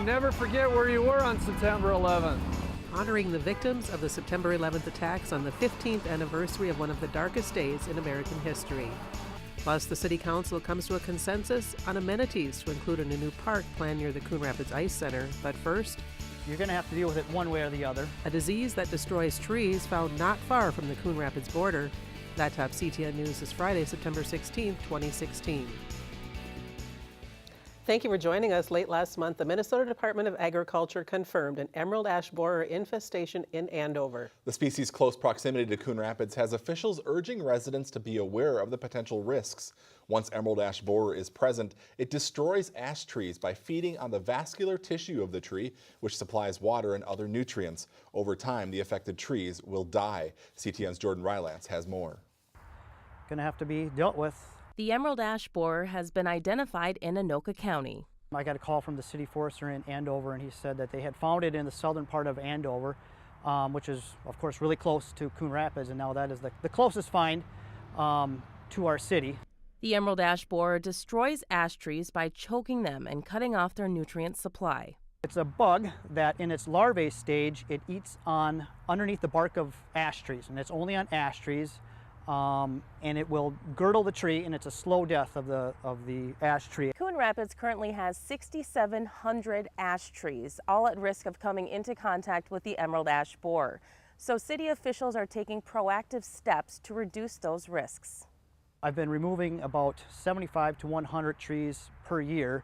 never forget where you were on September 11th. Honoring the victims of the September 11th attacks on the 15th anniversary of one of the darkest days in American history. Plus, the City Council comes to a consensus on amenities to include in a new park planned near the Coon Rapids Ice Center. But first, you're going to have to deal with it one way or the other. A disease that destroys trees found not far from the Coon Rapids border. That tops CTN News this Friday, September 16, 2016. Thank you for joining us. Late last month, the Minnesota Department of Agriculture confirmed an emerald ash borer infestation in Andover. The species' close proximity to Coon Rapids has officials urging residents to be aware of the potential risks. Once emerald ash borer is present, it destroys ash trees by feeding on the vascular tissue of the tree, which supplies water and other nutrients. Over time, the affected trees will die. CTN's Jordan Rylance has more. Going to have to be dealt with. The emerald ash borer has been identified in Anoka County. I got a call from the city forester in Andover, and he said that they had found it in the southern part of Andover, which is, of course, really close to Coon Rapids, and now that is the closest find to our city. The emerald ash borer destroys ash trees by choking them and cutting off their nutrient supply. It's a bug that in its larvae stage, it eats on underneath the bark of ash trees, and it's only on ash trees. And it will girdle the tree, and it's a slow death of the ash tree. Coon Rapids currently has 6,700 ash trees, all at risk of coming into contact with the emerald ash borer. So city officials are taking proactive steps to reduce those risks. I've been removing about 75 to 100 trees per year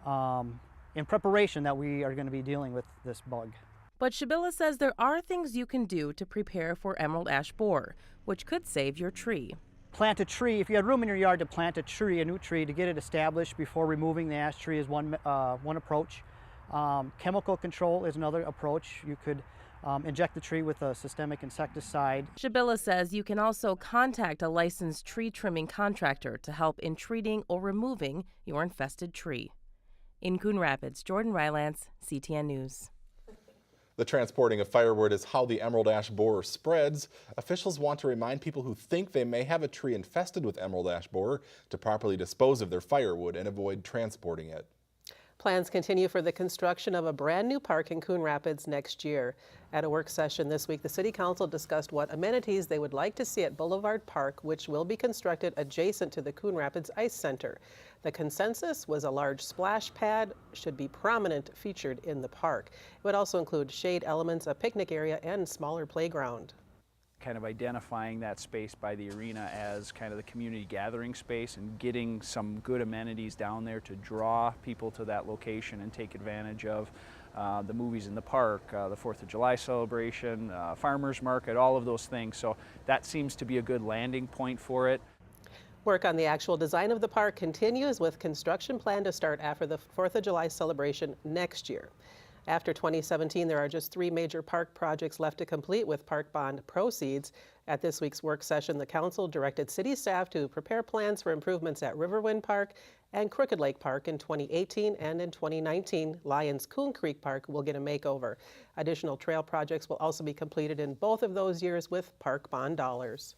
in preparation that we are going to be dealing with this bug. But Shabilla says there are things you can do to prepare for emerald ash borer, which could save your tree. Plant a tree. If you had room in your yard to plant a new tree, to get it established before removing the ash tree is one approach. Chemical control is another approach. You could inject the tree with a systemic insecticide. Shabilla says you can also contact a licensed tree trimming contractor to help in treating or removing your infested tree. In Coon Rapids, Jordan Rylance, CTN News. The transporting of firewood is how the emerald ash borer spreads. Officials want to remind people who think they may have a tree infested with emerald ash borer to properly dispose of their firewood and avoid transporting it. Plans continue for the construction of a brand new park in Coon Rapids next year. At a work session this week, the City Council discussed what amenities they would like to see at Boulevard Park, which will be constructed adjacent to the Coon Rapids Ice Center. The consensus was a large splash pad should be prominent featured in the park. It would also include shade elements, a picnic area, and smaller playground. Kind of identifying that space by the arena as kind of the community gathering space and getting some good amenities down there to draw people to that location and take advantage of the movies in the park, the 4th of July celebration, farmers market, all of those things. So that seems to be a good landing point for it. Work on the actual design of the park continues, with construction planned to start after the 4th of July celebration next year. After 2017, there are just 3 major park projects left to complete with park bond proceeds. At this week's work session, the council directed city staff to prepare plans for improvements at Riverwind Park and Crooked Lake Park in 2018, and in 2019, Lyons Coon Creek Park will get a makeover. Additional trail projects will also be completed in both of those years with park bond dollars.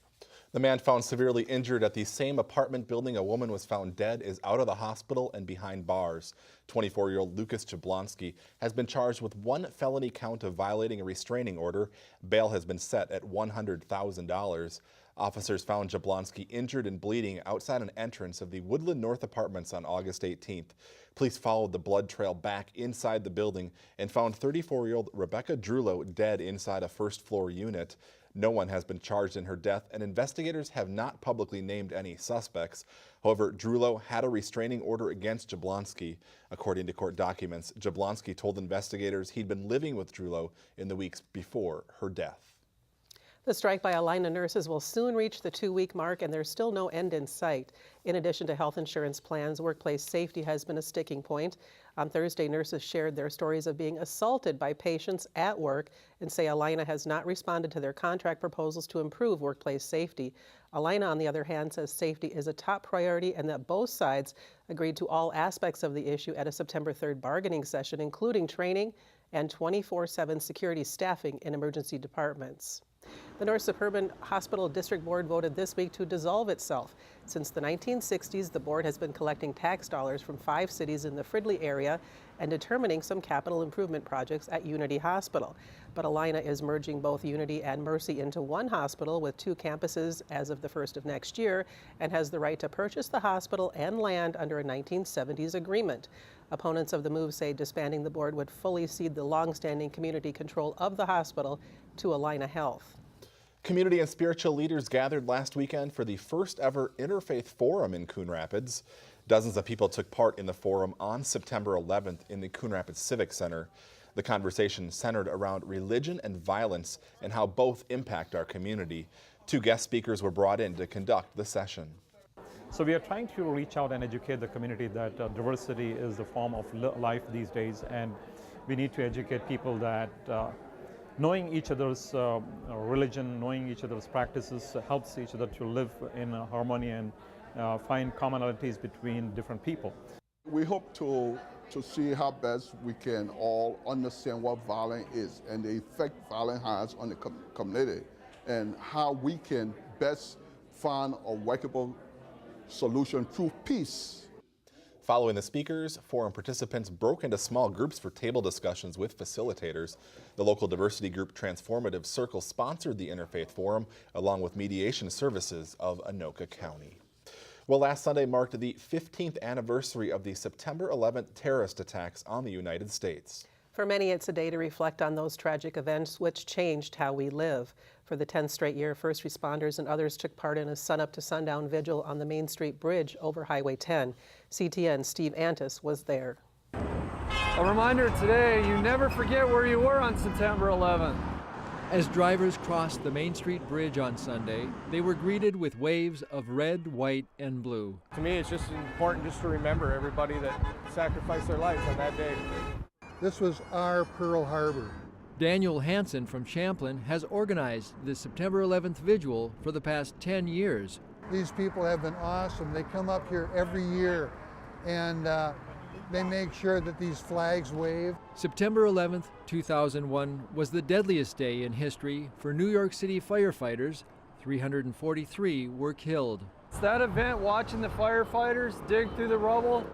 The man found severely injured at the same apartment building a woman was found dead is out of the hospital and behind bars. 24-year-old Lucas Jablonski has been charged with 1 felony count of violating a restraining order. Bail has been set at $100,000. Officers found Jablonski injured and bleeding outside an entrance of the Woodland North Apartments on August 18th. Police followed the blood trail back inside the building and found 34-year-old Rebecca Drulo dead inside a first-floor unit. No one has been charged in her death, and investigators have not publicly named any suspects. However, Drulo had a restraining order against Jablonski. According to court documents, Jablonski told investigators he'd been living with Drulo in the weeks before her death. The strike by a line of nurses will soon reach the 2-week mark, and there's still no end in sight. In addition to health insurance plans, workplace safety has been a sticking point. On Thursday, nurses shared their stories of being assaulted by patients at work and say Alina has not responded to their contract proposals to improve workplace safety. Alina, on the other hand, says safety is a top priority and that both sides agreed to all aspects of the issue at a September 3rd bargaining session, including training and 24/7 security staffing in emergency departments. The North Suburban Hospital District Board voted this week to dissolve itself. Since the 1960s, the board has been collecting tax dollars from 5 cities in the Fridley area and determining some capital improvement projects at Unity Hospital. But Allina is merging both Unity and Mercy into one hospital with 2 campuses as of the 1st of next year, and has the right to purchase the hospital and land under a 1970s agreement. Opponents of the move say disbanding the board would fully cede the long-standing community control of the hospital to Allina Health. Community and spiritual leaders gathered last weekend for the first ever Interfaith Forum in Coon Rapids. Dozens of people took part in the forum on September 11th in the Coon Rapids Civic Center. The conversation centered around religion and violence and how both impact our community. 2 guest speakers were brought in to conduct the session. So we are trying to reach out and educate the community that diversity is the form of life these days, and we need to educate people that knowing each other's religion, knowing each other's practices helps each other to live in harmony and find commonalities between different people. We hope to see how best we can all understand what violence is and the effect violence has on the community, and how we can best find a workable solution through peace. Following the speakers, forum participants broke into small groups for table discussions with facilitators. The local diversity group Transformative Circle sponsored the Interfaith Forum, along with mediation services of Anoka County. Well, last Sunday marked the 15th anniversary of the September 11th terrorist attacks on the United States. For many, it's a day to reflect on those tragic events which changed how we live. For the 10th straight year, first responders and others took part in a sunup to sundown vigil on the Main Street Bridge over Highway 10. CTN Steve Antis was there. A reminder today, you never forget where you were on September 11th. As drivers crossed the Main Street Bridge on Sunday, they were greeted with waves of red, white, and blue. To me, it's just important just to remember everybody that sacrificed their lives on that day. This was our Pearl Harbor. Daniel Hansen from Champlin has organized the September 11th vigil for the past 10 years. These people have been awesome. They come up here every year and they make sure that these flags wave. September 11th, 2001 was the deadliest day in history for New York City firefighters. 343 were killed. It's that event watching the firefighters dig through the rubble.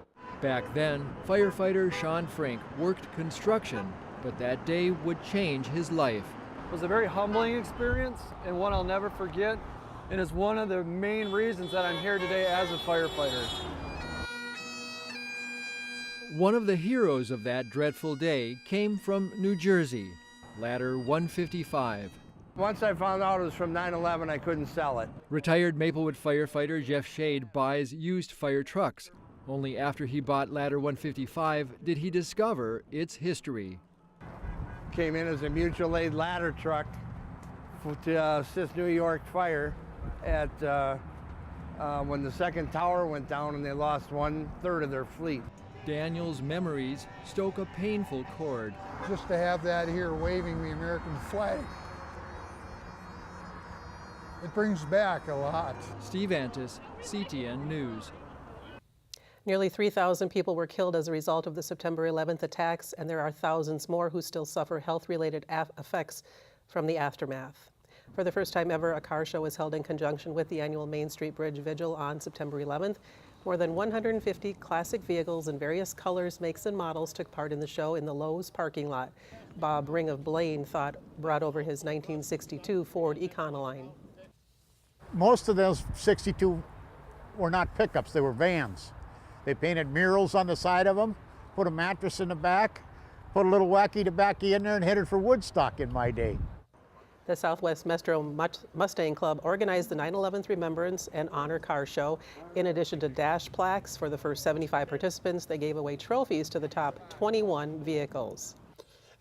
Back then, firefighter Sean Frank worked construction, but that day would change his life. It was a very humbling experience and one I'll never forget, and is one of the main reasons that I'm here today as a firefighter. One of the heroes of that dreadful day came from New Jersey, Ladder 155. Once I found out it was from 9/11, I couldn't sell it. Retired Maplewood firefighter Jeff Shade buys used fire trucks. Only after he bought Ladder 155 did he discover its history. Came in as a mutual aid ladder truck to assist New York Fire at when the second tower went down and they lost 1/3 of their fleet. Daniel's memories stoke a painful chord. Just to have that here waving the American flag, it brings back a lot. Steve Antis, CTN News. Nearly 3,000 people were killed as a result of the September 11th attacks, and there are thousands more who still suffer health-related effects from the aftermath. For the first time ever, a car show was held in conjunction with the annual Main Street Bridge Vigil on September 11th. More than 150 classic vehicles in various colors, makes, and models took part in the show in the Lowe's parking lot. Bob Ring of Blaine brought over his 1962 Ford Econoline. Most of those 62 were not pickups, they were vans. They painted murals on the side of them, put a mattress in the back, put a little wacky tobacco in there, and headed for Woodstock in my day. The Southwest Metro Mustang Club organized the 9/11 Remembrance and Honor Car Show. In addition to dash plaques for the first 75 participants, they gave away trophies to the top 21 vehicles.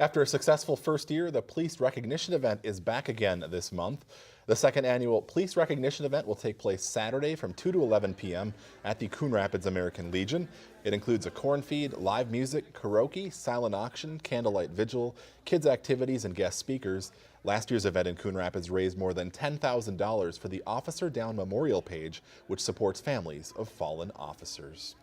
After a successful first year, the Police Recognition Event is back again this month. The second annual Police Recognition Event will take place Saturday from 2 to 11 p.m. at the Coon Rapids American Legion. It includes a corn feed, live music, karaoke, silent auction, candlelight vigil, kids activities, and guest speakers. Last year's event in Coon Rapids raised more than $10,000 for the Officer Down Memorial Page, which supports families of fallen officers.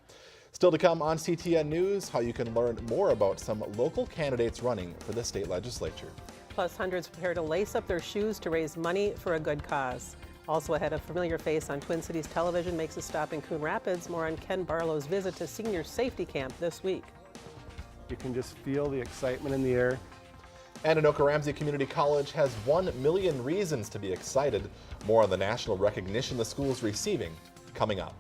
Still to come on CTN News, how you can learn more about some local candidates running for the state legislature. Plus, hundreds prepare to lace up their shoes to raise money for a good cause. Also ahead, a familiar face on Twin Cities television makes a stop in Coon Rapids. More on Ken Barlow's visit to senior safety camp this week. You can just feel the excitement in the air. And Anoka-Ramsey Community College has 1 million reasons to be excited. More on the national recognition the school is receiving coming up.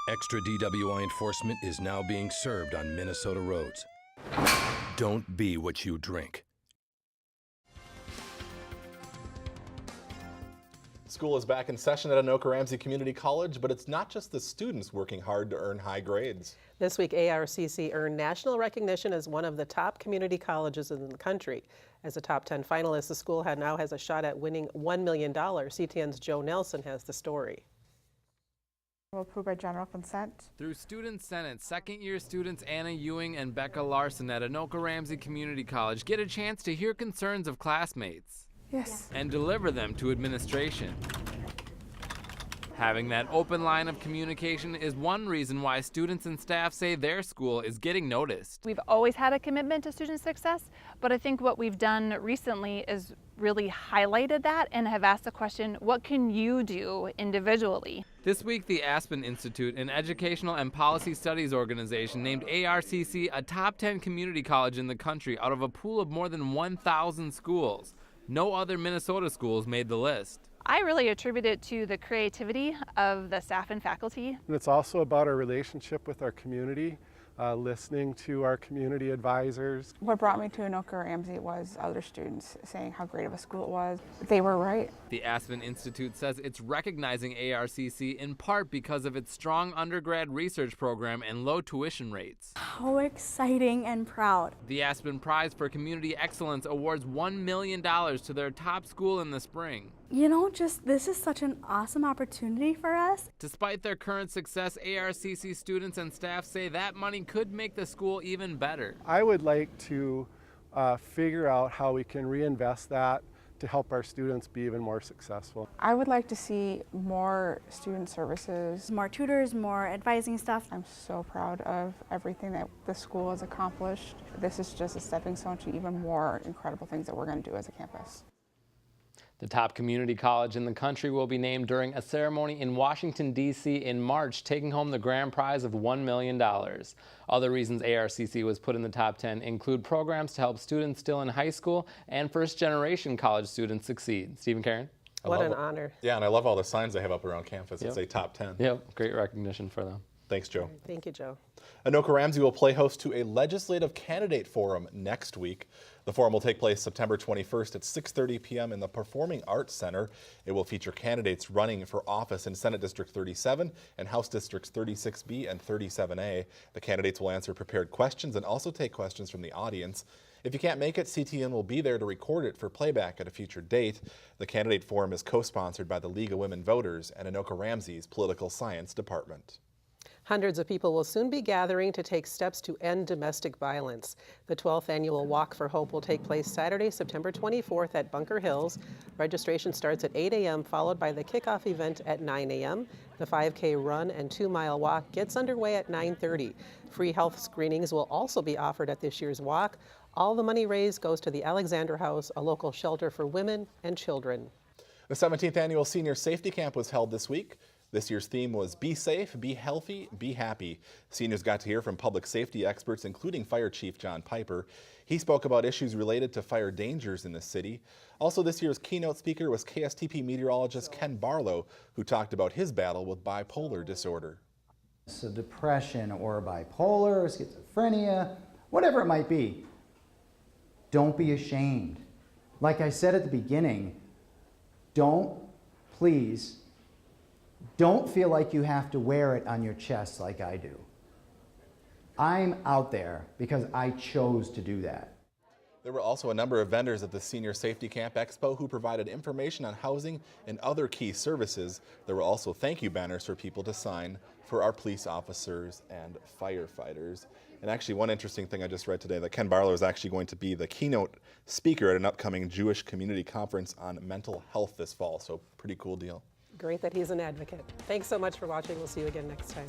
Extra DWI enforcement is now being served on Minnesota roads. Don't be what you drink. School is back in session at Anoka-Ramsey Community College, but it's not just the students working hard to earn high grades. This week, ARCC earned national recognition as one of the top community colleges in the country. As a top 10 finalist, the school now has a shot at winning $1 million. CTN's Joe Nelson has the story. Approved by general consent. Through Student Senate, second-year students Anna Ewing and Becca Larson at Anoka-Ramsey Community College get a chance to hear concerns of classmates. Yes. And deliver them to administration. Having that open line of communication is one reason why students and staff say their school is getting noticed. We've always had a commitment to student success, but I think what we've done recently is really highlighted that and have asked the question, what can you do individually? This week, the Aspen Institute, an educational and policy studies organization, named ARCC a top 10 community college in the country out of a pool of more than 1,000 schools. No other Minnesota schools made the list. I really attribute it to the creativity of the staff and faculty. And it's also about our relationship with our community, listening to our community advisors. What brought me to Anoka-Ramsey was other students saying how great of a school it was. They were right. The Aspen Institute says it's recognizing ARCC in part because of its strong undergrad research program and low tuition rates. How exciting and proud. The Aspen Prize for Community Excellence awards $1 million to their top school in the spring. You know, this is such an awesome opportunity for us. Despite their current success, ARCC students and staff say that money could make the school even better. I would like to figure out how we can reinvest that to help our students be even more successful. I would like to see more student services. More tutors, more advising stuff. I'm so proud of everything that the school has accomplished. This is just a stepping stone to even more incredible things that we're going to do as a campus. The top community college in the country will be named during a ceremony in Washington, D.C. in March, taking home the grand prize of $1 million. Other reasons ARCC was put in the top 10 include programs to help students still in high school and first-generation college students succeed. Stephen Karen? What an honor. Yeah, and I love all the signs they have up around campus that say top 10. Yep, great recognition for them. Thanks, Joe. Thank you, Joe. Anoka-Ramsey will play host to a legislative candidate forum next week. The forum will take place September 21st at 6:30 p.m. in the Performing Arts Center. It will feature candidates running for office in Senate District 37 and House Districts 36B and 37A. The candidates will answer prepared questions and also take questions from the audience. If you can't make it, CTN will be there to record it for playback at a future date. The candidate forum is co-sponsored by the League of Women Voters and Anoka-Ramsey's Political Science Department. Hundreds of people will soon be gathering to take steps to end domestic violence. The 12th annual Walk for Hope will take place Saturday, September 24th at Bunker Hills. Registration starts at 8 a.m., followed by the kickoff event at 9 a.m. The 5K run and 2-mile walk gets underway at 9:30. Free health screenings will also be offered at this year's walk. All the money raised goes to the Alexander House, a local shelter for women and children. The 17th annual Senior Safety Camp was held this week. This year's theme was Be Safe, Be Healthy, Be Happy. Seniors got to hear from public safety experts, including Fire Chief John Piper. He spoke about issues related to fire dangers in the city. Also, this year's keynote speaker was KSTP meteorologist Ken Barlow, who talked about his battle with bipolar disorder. So depression or bipolar or schizophrenia, whatever it might be, don't be ashamed. Like I said at the beginning, please, don't feel like you have to wear it on your chest like I do. I'm out there because I chose to do that. There were also a number of vendors at the Senior Safety Camp Expo who provided information on housing and other key services. There were also thank you banners for people to sign for our police officers and firefighters. And actually, one interesting thing I just read today, that Ken Barlow is actually going to be the keynote speaker at an upcoming Jewish community conference on mental health this fall. So pretty cool deal. Great that he's an advocate. Thanks so much for watching. We'll see you again next time.